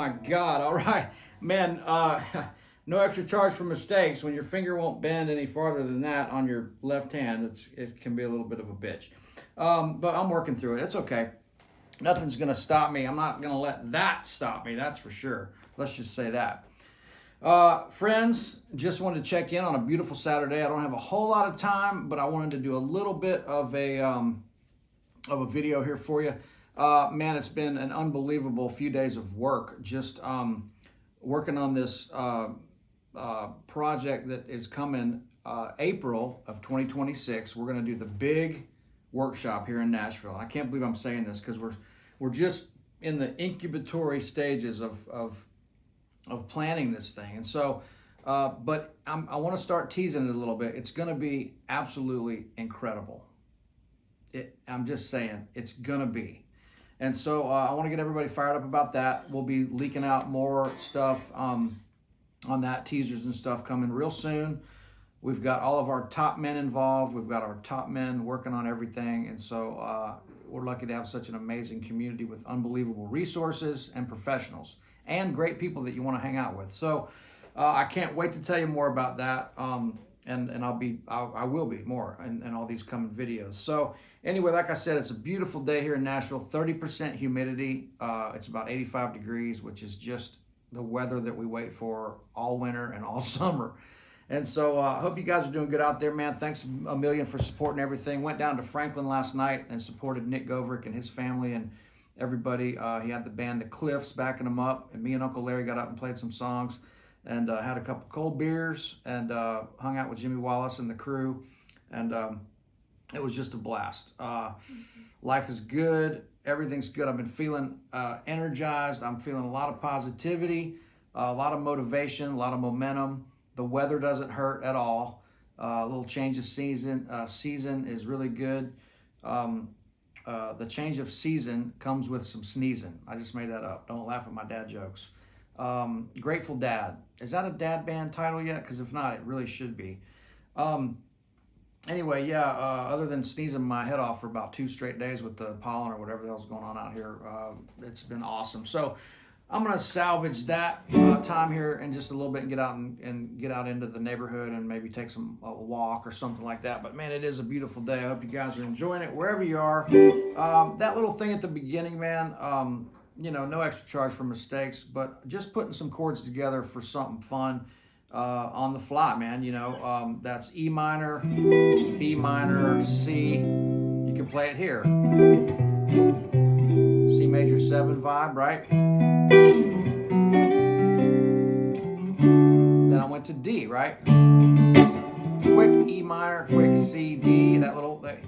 my God. All right, man. No extra charge for mistakes. When your finger won't bend any farther than that on your left hand, it can be a little bit of a bitch. But I'm working through it. It's okay. Nothing's going to stop me. I'm not going to let that stop me. That's for sure. Let's just say that. Friends, just wanted to check in on a beautiful Saturday. I don't have a whole lot of time, but I wanted to do a little bit of a video here for you. Man, it's been an unbelievable few days of work. Just working on this project that is coming April of 2026. We're going to do the big workshop here in Nashville. I can't believe I'm saying this because we're just in the incubatory stages of planning this thing. And so, but I want to start teasing it a little bit. It's going to be absolutely incredible. I'm just saying, it's going to be. And so I want to get everybody fired up about that. We'll be leaking out more stuff on that, teasers and stuff coming real soon. We've got all of our top men involved. We've got our top men working on everything. And so we're lucky to have such an amazing community with unbelievable resources and professionals and great people that you want to hang out with. So I can't wait to tell you more about that. And I will be more in all these coming videos. So anyway, like I said, it's a beautiful day here in Nashville, 30% humidity. It's about 85 degrees, which is just the weather that we wait for all winter and all summer. And so I hope you guys are doing good out there, man. Thanks a million for supporting everything. Went down to Franklin last night and supported Nick Goverick and his family and everybody. He had the band The Cliffs backing him up, and me and Uncle Larry got up and played some songs and had a couple cold beers and hung out with Jimmy Wallace and the crew. And it was just a blast. Life is good. Everything's good. I've been feeling energized. I'm feeling a lot of positivity, a lot of motivation, a lot of momentum. The weather doesn't hurt at all. A little change of season. Season is really good. The change of season comes with some sneezing. I just made that up. Don't laugh at my dad jokes. Grateful Dad. Is that a dad band title yet? Because if not, it really should be. Anyway, yeah, other than sneezing my head off for about 2 straight days with the pollen or whatever the hell's going on out here, it's been awesome. So I'm going to salvage that time here in just a little bit and get out into the neighborhood and maybe take a walk or something like that. But man, it is a beautiful day. I hope you guys are enjoying it wherever you are. That little thing at the beginning, man, no extra charge for mistakes, but just putting some chords together for something fun on the fly, man. That's E minor, B minor, C. You can play it here. C major 7 vibe, right? Then I went to D, right? Quick E minor, quick C, D, that little thing.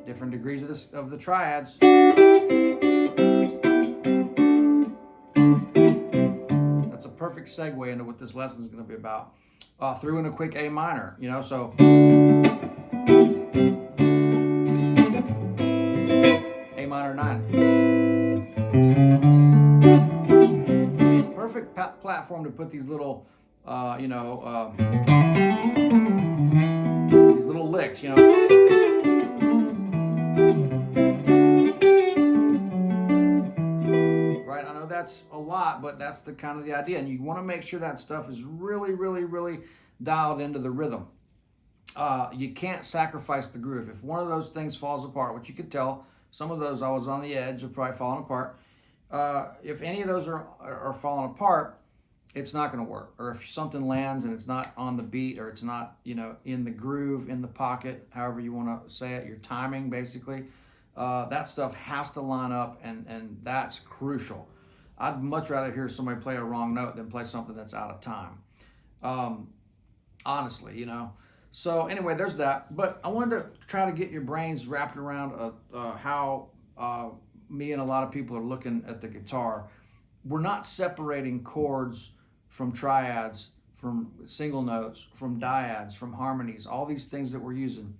Different degrees of the triads. That's a perfect segue into what this lesson is going to be about. Threw in a quick A minor, so A minor 9. Perfect platform to put these little, these little licks, Right, I know that's a lot, but that's the kind of the idea. And you want to make sure that stuff is really, really, really dialed into the rhythm. You can't sacrifice the groove. If one of those things falls apart, which you could tell, some of those I was on the edge of probably falling apart. If any of those are falling apart, it's not going to work. Or if something lands and it's not on the beat, or it's not, in the groove, in the pocket, however you want to say it, your timing basically, that stuff has to line up, and that's crucial. I'd much rather hear somebody play a wrong note than play something that's out of time. Honestly, So anyway, there's that. But I wanted to try to get your brains wrapped around how me and a lot of people are looking at the guitar. We're not separating chords from triads, from single notes, from dyads, from harmonies, all these things that we're using.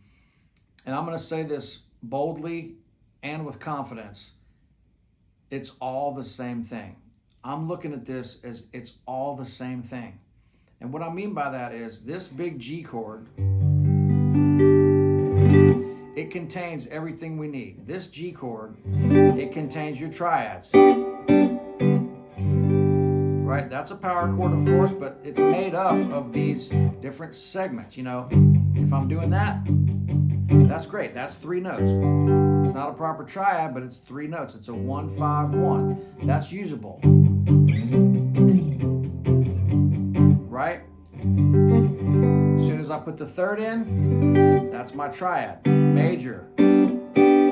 And I'm going to say this boldly and with confidence. It's all the same thing. I'm looking at this as it's all the same thing. And what I mean by that is this big G chord it contains everything we need. This G chord, it contains your triads. Right? That's a power chord, of course, but it's made up of these different segments. You know, if I'm doing that, that's great. That's 3 notes. It's not a proper triad, but it's 3 notes. It's a 1-5-1. That's usable. Right? As soon as I put the 3rd in, that's my triad. Major.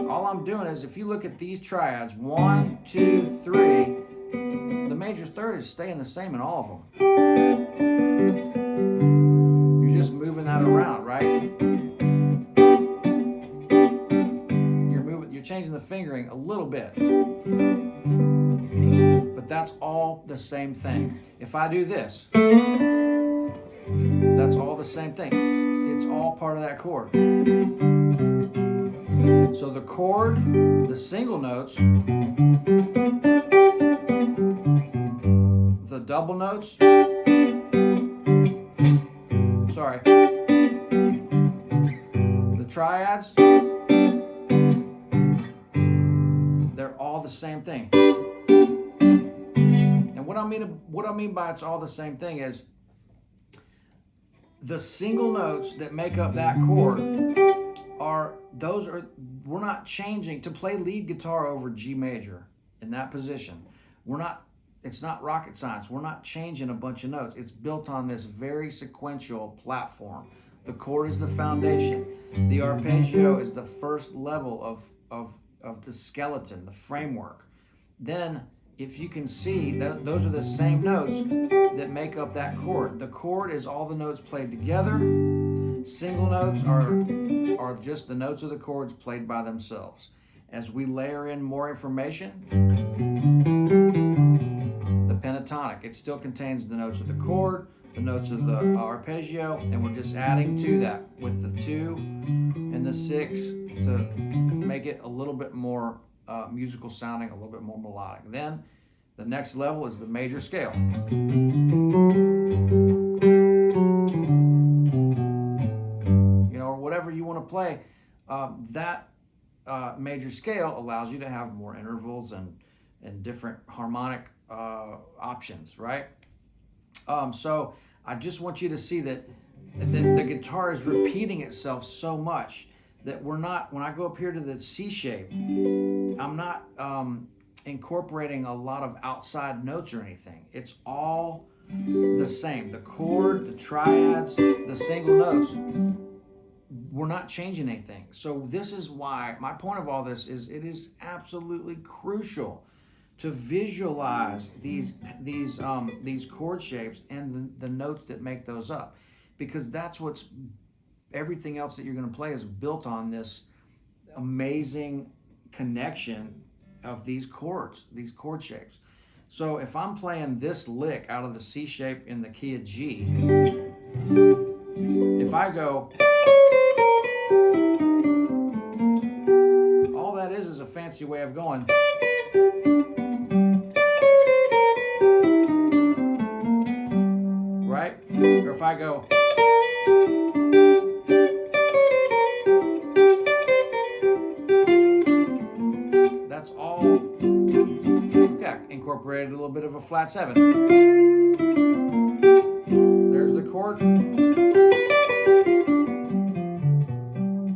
All I'm doing is, if you look at these triads, 1, 2, 3, the major 3rd is staying the same in all of them. You're just moving that around, right? You're changing the fingering a little bit. But that's all the same thing. If I do this, that's all the same thing. It's all part of that chord. So the chord, the single notes, the double notes, sorry, the triads, they're all the same thing. And what I mean by it's all the same thing is the single notes that make up that chord we're not changing. To play lead guitar over G major in that position, it's not rocket science. We're not changing a bunch of notes. It's built on this very sequential platform. The chord is the foundation. The arpeggio is the first level of the skeleton, the framework. Then, if you can see, those are the same notes that make up that chord. The chord is all the notes played together. Single notes are just the notes of the chords played by themselves. As we layer in more information, the pentatonic, it still contains the notes of the chord, the notes of the arpeggio, and we're just adding to that with the 2 and the 6 to make it a little bit more musical sounding, a little bit more melodic. Then the next level is the major scale. You know, or whatever you want to play, that major scale allows you to have more intervals and different harmonic options, right? So I just want you to see that the guitar is repeating itself so much that we're not, when I go up here to the C shape, I'm not incorporating a lot of outside notes or anything. It's all the same. The chord, the triads, the single notes, we're not changing anything. So this is why, my point of all this is, it is absolutely crucial to visualize these chord shapes and the notes that make those up, because that's what's, everything else that you're going to play is built on this amazing connection of these chords, these chord shapes. So if I'm playing this lick out of the C shape in the key of G, if I go, all that is a fancy way of going. Right? Or if I go, that's all, okay, incorporated a little bit of a flat 7. There's the chord.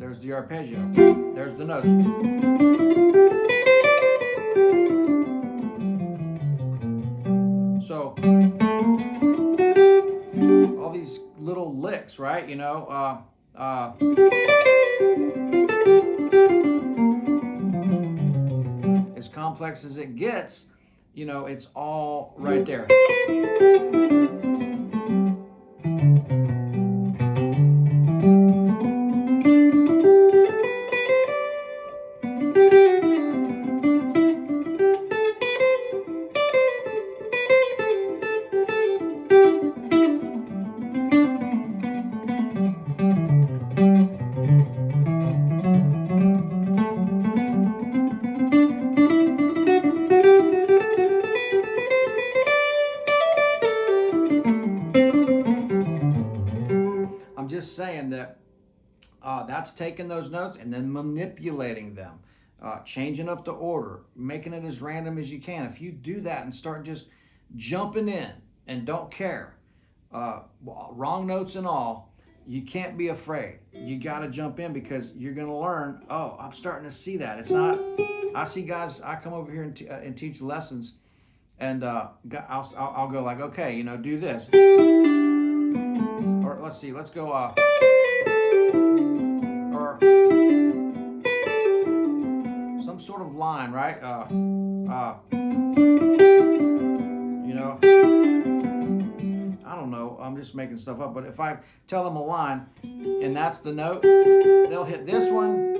There's the arpeggio. There's the notes. So, all these little licks, right? You know, as complex as it gets, you know, it's all right there. that's taking those notes and then manipulating them, changing up the order, making it as random as you can. If you do that and start just jumping in and don't care, wrong notes and all, you can't be afraid. You got to jump in, because you're going to learn, oh, I'm starting to see that. It's not, I see guys, I come over here and teach lessons, and I'll go like, okay, do this. Or let's see, let's go, or some sort of line, right? I don't know, I'm just making stuff up, but if I tell them a line and that's the note, they'll hit this one,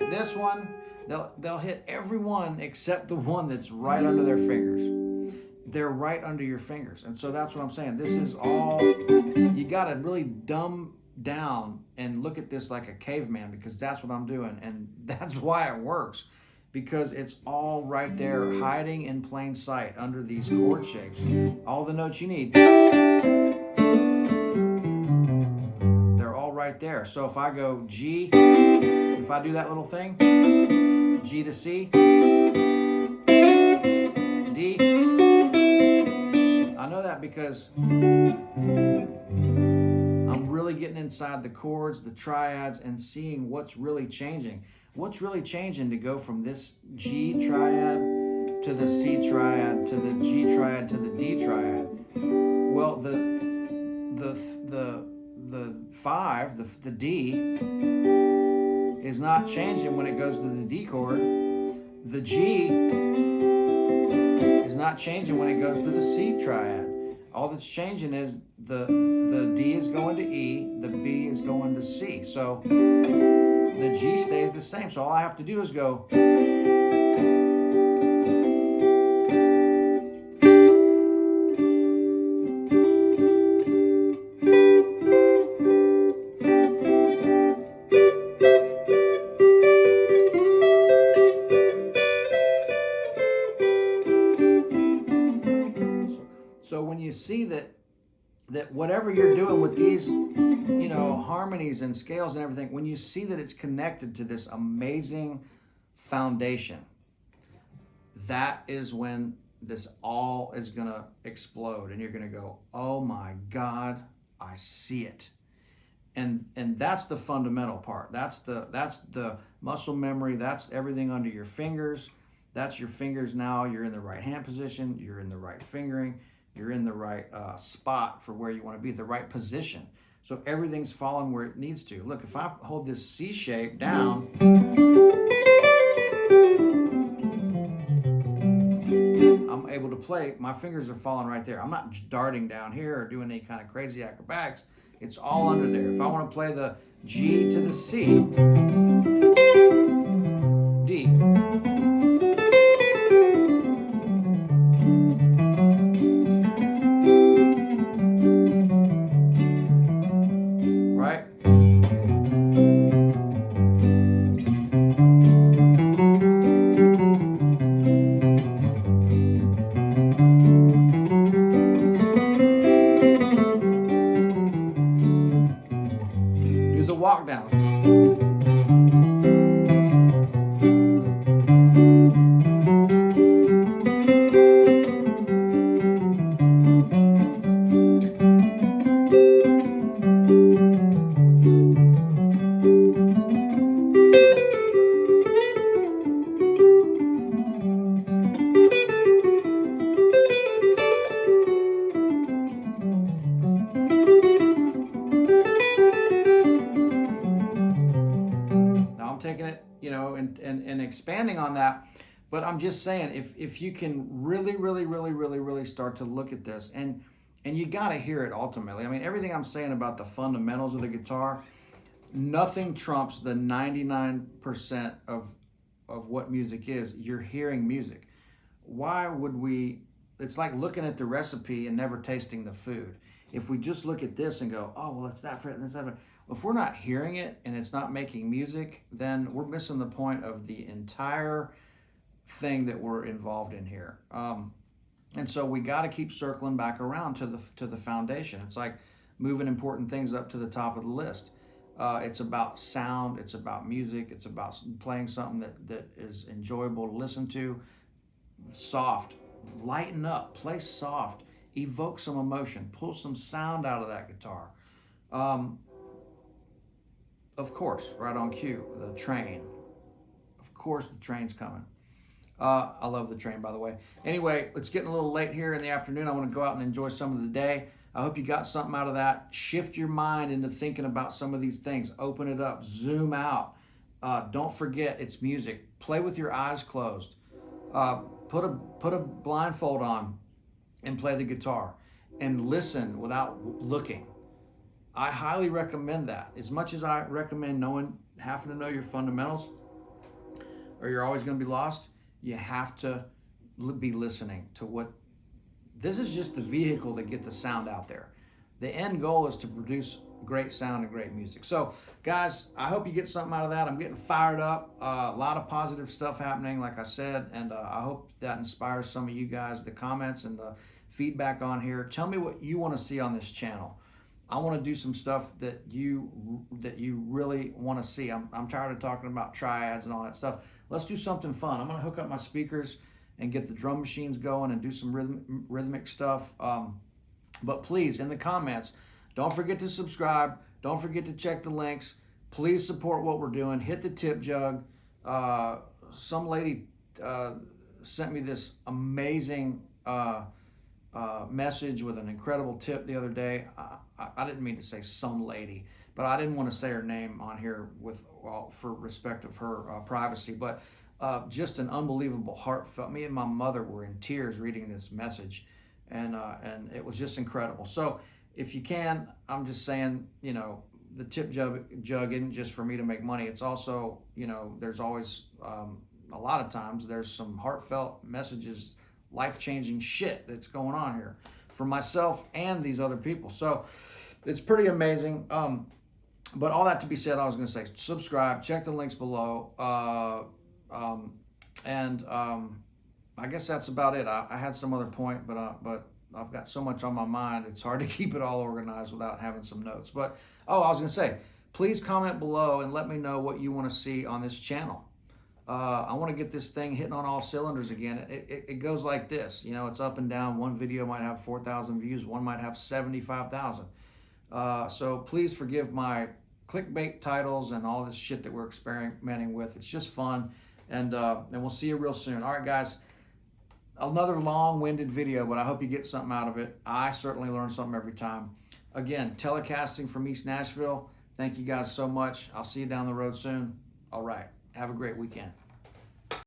they'll hit every one except the one that's right under their fingers. They're right under your fingers. And so that's what I'm saying. This is all, you got to really dumb down and look at this like a caveman, because that's what I'm doing. And that's why it works, because it's all right there, hiding in plain sight under these chord shapes. All the notes you need, they're all right there. So if I go G, if I do that little thing, G to C, D, I know that because I'm really getting inside the chords, the triads, and seeing what's really changing. What's really changing to go from this G triad to the C triad to the G triad to the D triad? Well, the 5, the D, is not changing when it goes to the D chord. The G is not changing when it goes to the C triad. All that's changing is the D is going to E, the B is going to C. So the G stays the same. So all I have to do is go. So when you see that whatever you're doing with these, harmonies and scales and everything, when you see that it's connected to this amazing foundation, that is when this all is going to explode, and you're going to go, oh my God, I see it. And that's the fundamental part. That's the muscle memory. That's everything under your fingers. That's your fingers now. You're in the right hand position. You're in the right fingering. You're in the right spot for where you want to be, the right position. So everything's falling where it needs to. Look, if I hold this C shape down, I'm able to play. My fingers are falling right there. I'm not darting down here or doing any kind of crazy acrobatics. It's all under there. If I want to play the G to the C, D, walk downs. Taking it, and expanding on that. But I'm just saying, if you can really start to look at this, and you got to hear it ultimately. I mean, everything I'm saying about the fundamentals of the guitar, nothing trumps the 99% of what music is. You're hearing music. Why would we? It's like looking at the recipe and never tasting the food. If we just look at this and go, oh, well, it's that fret and it's that fret. If we're not hearing it and it's not making music, then we're missing the point of the entire thing that we're involved in here. And so we got to keep circling back around to the foundation. It's like moving important things up to the top of the list. It's about sound. It's about music. It's about playing something that is enjoyable to listen to. Soft. Lighten up. Play soft. Evoke some emotion. Pull some sound out of that guitar. Of course, right on cue, the train. Of course, the train's coming. I love the train, by the way. Anyway, it's getting a little late here in the afternoon. I want to go out and enjoy some of the day. I hope you got something out of that. Shift your mind into thinking about some of these things. Open it up. Zoom out. Don't forget, it's music. Play with your eyes closed. Put a blindfold on and play the guitar. And listen without looking. I highly recommend that. As much as I recommend having to know your fundamentals, or you're always going to be lost, you have to be listening to what. This is just the vehicle to get the sound out there. The end goal is to produce great sound and great music. So, guys, I hope you get something out of that. I'm getting fired up. A lot of positive stuff happening, like I said, and I hope that inspires some of you guys. The comments and the feedback on here. Tell me what you want to see on this channel. I want to do some stuff that you really want to see. I'm tired of talking about triads and all that stuff. Let's do something fun. I'm going to hook up my speakers and get the drum machines going and do some rhythmic stuff. But please, in the comments, don't forget to subscribe. Don't forget to check the links. Please support what we're doing. Hit the tip jug. Some lady sent me this amazing message with an incredible tip the other day. I didn't mean to say some lady, but I didn't want to say her name on here for respect of her privacy. But just an unbelievable, heartfelt. Me and my mother were in tears reading this message, and it was just incredible. So if you can, I'm just saying, the tip jug isn't just for me to make money. It's also, there's always a lot of times there's some heartfelt messages, life-changing shit that's going on here for myself and these other people. So it's pretty amazing. But all that to be said, I was going to say, subscribe, check the links below. I guess that's about it. I had some other point, but I've got so much on my mind, it's hard to keep it all organized without having some notes. But, I was going to say, please comment below and let me know what you want to see on this channel. I want to get this thing hitting on all cylinders again. It goes like this, it's up and down. One video might have 4,000 views, one might have 75,000. So please forgive my clickbait titles and all this shit that we're experimenting with. It's just fun, and we'll see you real soon. All right, guys, another long-winded video, but I hope you get something out of it. I certainly learn something every time. Again, telecasting from East Nashville. Thank you guys so much. I'll see you down the road soon. All right. Have a great weekend.